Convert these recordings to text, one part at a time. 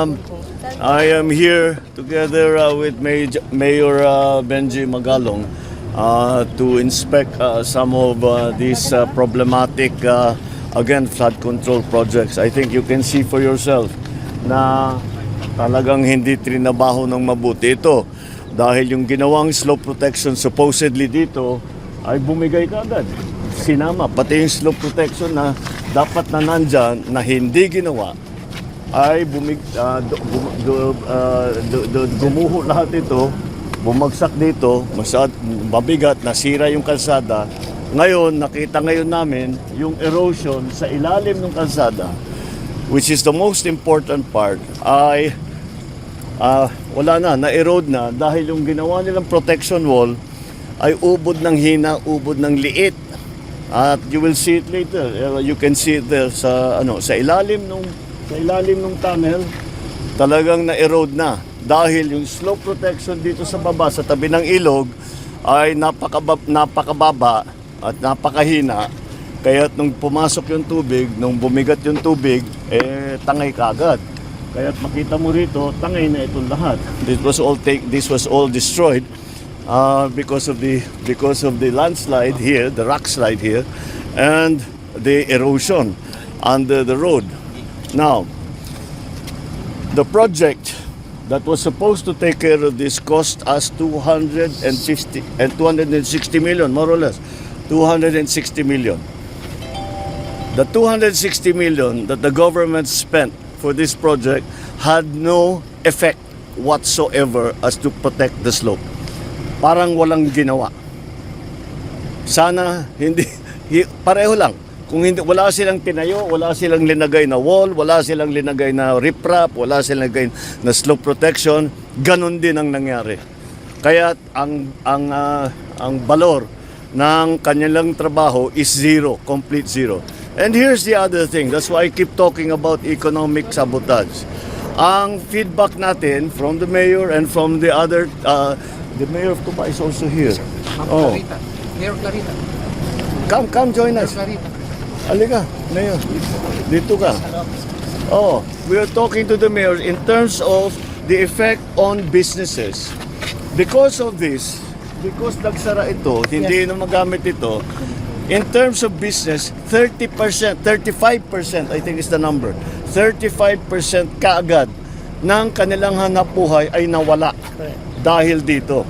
I am here together with Mayor Benji Magalong to inspect some of these problematic, again, flood control projects. I think you can see for yourself na talagang hindi trinabaho ng mabuti ito. Dahil yung ginawang slope protection supposedly dito ay bumigay kaagad. Sinama, pati yung slope protection na dapat na nandyan na hindi ginawa ay gumuho lahat ito, bumagsak dito, mabigat, nasira yung kalsada. Ngayon, nakita ngayon namin yung erosion sa ilalim ng kalsada, which is the most important part, ay wala na-erode na dahil yung ginawa nilang protection wall ay ubod ng hina, ubod ng liit. At you will see it later. You can see it there sa ilalim ng tunnel, talagang na-erode na dahil yung slope protection dito sa baba sa tabi ng ilog ay napakababa at napakahina. Kaya nung pumasok yung tubig, nung bumigat yung tubig, tangay kagad. Kaya makita mo rito, tangay na itong lahat. This was all destroyed because of the landslide here, the rock slide here, and the erosion under the road. Now, the project that was supposed to take care of this cost us 260 million, more or less, 260 million. The 260 million that the government spent for this project had no effect whatsoever as to protect the slope. Parang walang ginawa. Sana pareho lang. Kung hindi, wala silang tinayo, wala silang linagay na wall, wala silang linagay na riprap, wala silang linagay na slope protection, ganun din ang nangyari. Kaya ang valor ng kanilang trabaho is zero, complete zero. And here's the other thing, that's why I keep talking about economic sabotage. Ang feedback natin from the mayor and from the other, the mayor of Tuba is also here. Oh. Mayor Clarita. Come join us. Halika, Mayor. Dito ka. Oh, we are talking to the mayor in terms of the effect on businesses. Because of this, because nagsara ito, hindi na magamit ito, in terms of business, 30%, 35%, I think is the number, 35% kaagad ng kanilang hanapbuhay ay nawala dahil dito.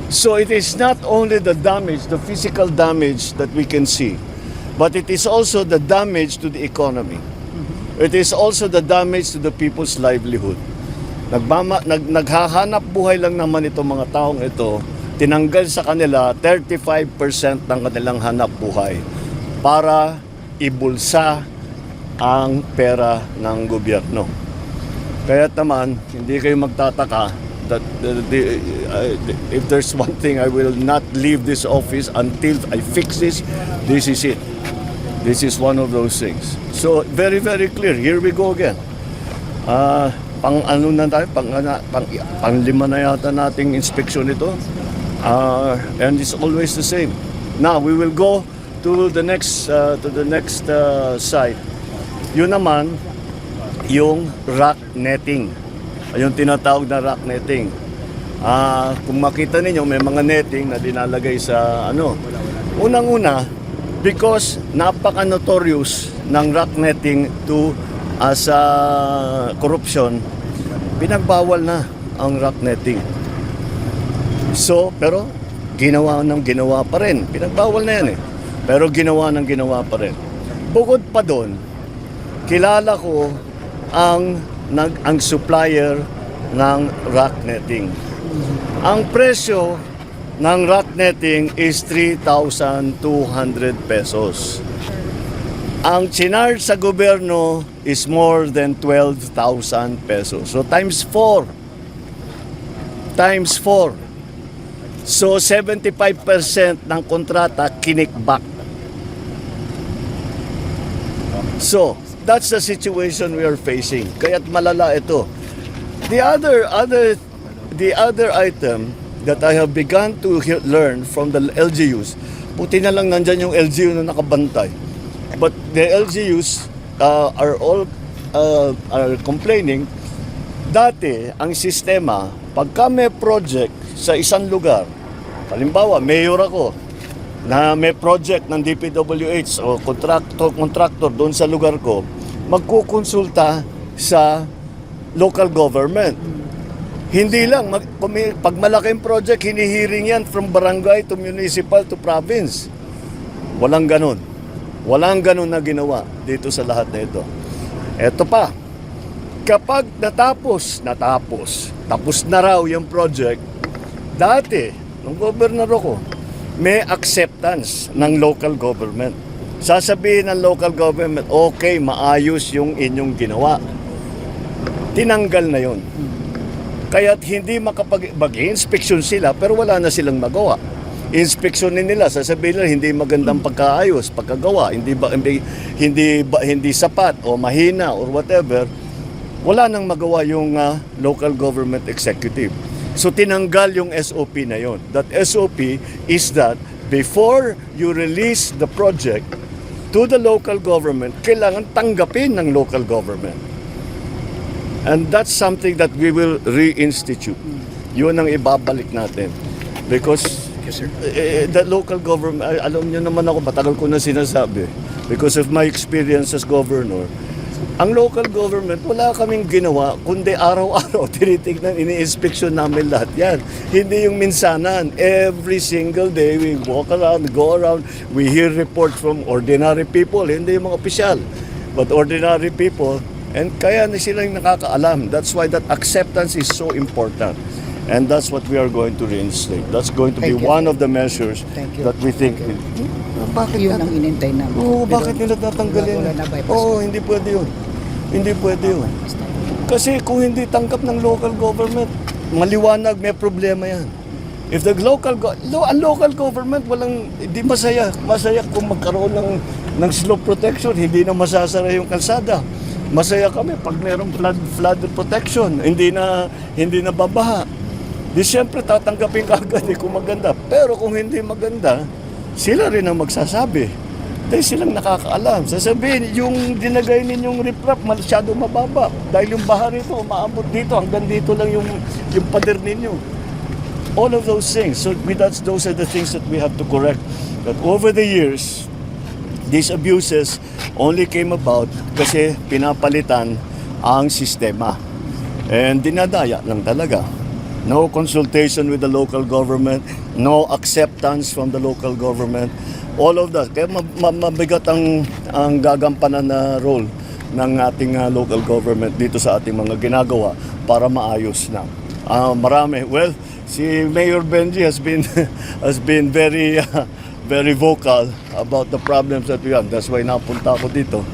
So it is not only the damage, the physical damage that we can see, but it is also the damage to the economy. It is also the damage to the people's livelihood. Naghahanap buhay lang naman itong mga taong ito, tinanggal sa kanila 35% ng kanilang hanap buhay para ibulsa ang pera ng gobyerno. Kaya naman, hindi kayo magtataka that if there's one thing, I will not leave this office until I fix this. This is it. This is one of those things. So, very, very clear. Here we go again. Pang-lima na yata nating inspection ito. And it's always the same. Now, we will go to the next site. Yun naman, yung rock netting. Yung tinatawag na rock netting. Kung makita ninyo, may mga netting na dinalagay sa Unang-una, because napaka-notorious ng rock netting as corruption, pinagbawal na ang rock netting. So, pero ginawa pa rin. Pinagbawal na yan eh. Pero ginawa pa rin. Bukod pa doon, kilala ko ang supplier ng rock netting. Ang presyo ng rock netting is 3,200 pesos. Ang chinarge sa gobyerno is more than 12,000 pesos. So times 4. Times 4. So 75% ng kontrata kinikback. So that's the situation we are facing. Kaya't malala ito. The other item that I have begun to learn from the LGUs, buti na lang nandyan yung LGU na nakabantay. But the LGUs are complaining Dati, ang sistema, pagka may project sa isang lugar, halimbawa, mayor ako, na may project ng DPWH o contractor doon sa lugar ko, magkukonsulta sa local government. Hindi lang, pag malaking project, hinihiring yan from barangay to municipal to province. Walang ganun. Walang ganun na ginawa dito sa lahat na ito. Eto pa, kapag tapos na raw yung project, dati, nung gobernador ko, may acceptance ng local government. Sasabihin ng local government, okay, maayos yung inyong ginawa. Tinanggal na yon. Kaya't hindi mag-inspeksyon sila pero wala na silang magawa. Inspeksyonin nila, sasabihin nila hindi magandang pagkaayos, pagkagawa, hindi sapat o mahina or whatever. Wala nang magawa yung local government executive. So tinanggal yung SOP na yon. That SOP is that before you release the project to the local government, kailangan tanggapin ng local government. And that's something that we will reinstitute. Yun ang ibabalik natin. Because the local government, alam niyo naman ako, matagal ko na sinasabi, because of my experience as governor, ang local government, wala kaming ginawa, kundi araw-araw, tinitignan, ini-inspeksyon namin lahat yan. Hindi yung minsanan. Every single day, we walk around, go around, we hear reports from ordinary people, hindi yung mga opisyal, but ordinary people. And kaya na silang nakakaalam. That's why that acceptance is so important. And that's what we are going to reinstate. That's going to be one of the measures that we think. Bakit yun ang inintay namin? Oo, bakit nila tatanggalin? Oo, hindi pwede yun. Hindi pwede yun. Kasi kung hindi tanggap ng local government, maliwanag, may problema yan. If the local government hindi masaya. Masaya kung magkaroon ng slope protection, hindi na masasara yung kalsada. Masaya kami pag mayroong flood protection, hindi na babaha. Di siyempre tatanggapin ka agad kung maganda. Pero kung hindi maganda, sila rin ang magsasabi. Dahil silang nakakaalam. Sasabihin, yung dinagay ninyong riprap, masyado mababa. Dahil yung baha rito, umaabot dito, hanggang dito lang yung pader ninyo. All of those things. So those are the things that we have to correct. But over the years, these abuses only came about kasi pinapalitan ang sistema. And dinadaya lang talaga. No consultation with the local government, no acceptance from the local government. All of that. Kaya mabigat ang gagampanan na role ng ating local government dito sa ating mga ginagawa para maayos na. Marami. Well, si Mayor Benji has been very vocal about the problems that we have. That's why napunta ako dito.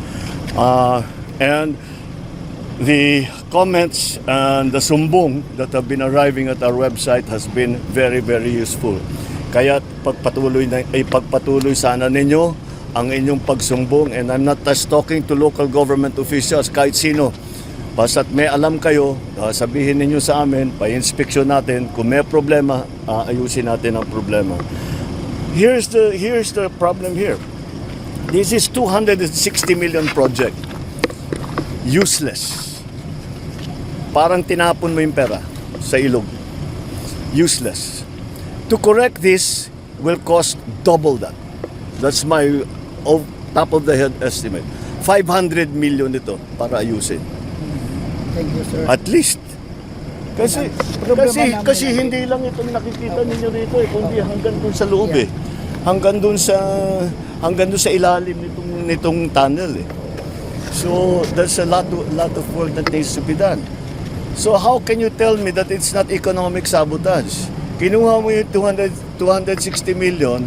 And the comments and the sumbong that have been arriving at our website has been very, very useful. Kaya ipagpatuloy sana ninyo ang inyong pagsumbong. And I'm not just talking to local government officials, kahit sino. Basta't may alam kayo, sabihin ninyo sa amin, pa-inspeksyon natin. Kung may problema, ayusin natin ang problema. Here's the problem here. This is 260 million project. Useless. Parang tinapon mo yung pera sa ilog. Useless. To correct this will cost double that. That's my top of the head estimate. 500 million ito para ayusin. Thank you, sir. At least. Kasi hindi lang itong nakikita ninyo rito kundi hanggang dun sa loob Hanggang dun sa ilalim nitong tunnel So there's a lot of work that needs to be done. So how can you tell me that it's not economic sabotage? Kinuha mo yung 260 million,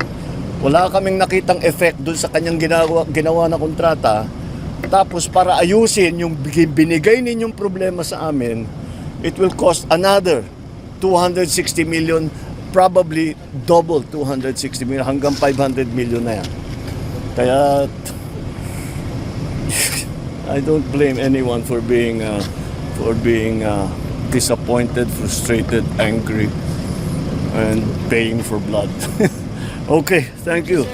wala kaming nakitang effect dun sa kanyang ginawa na kontrata. Tapos para ayusin yung binigay ninyong problema sa amin, it will cost another 260 million, probably double 260 million, hanggang 500 million na yan. Kaya I don't blame anyone for being disappointed, frustrated, angry, and paying for blood. Okay, thank you.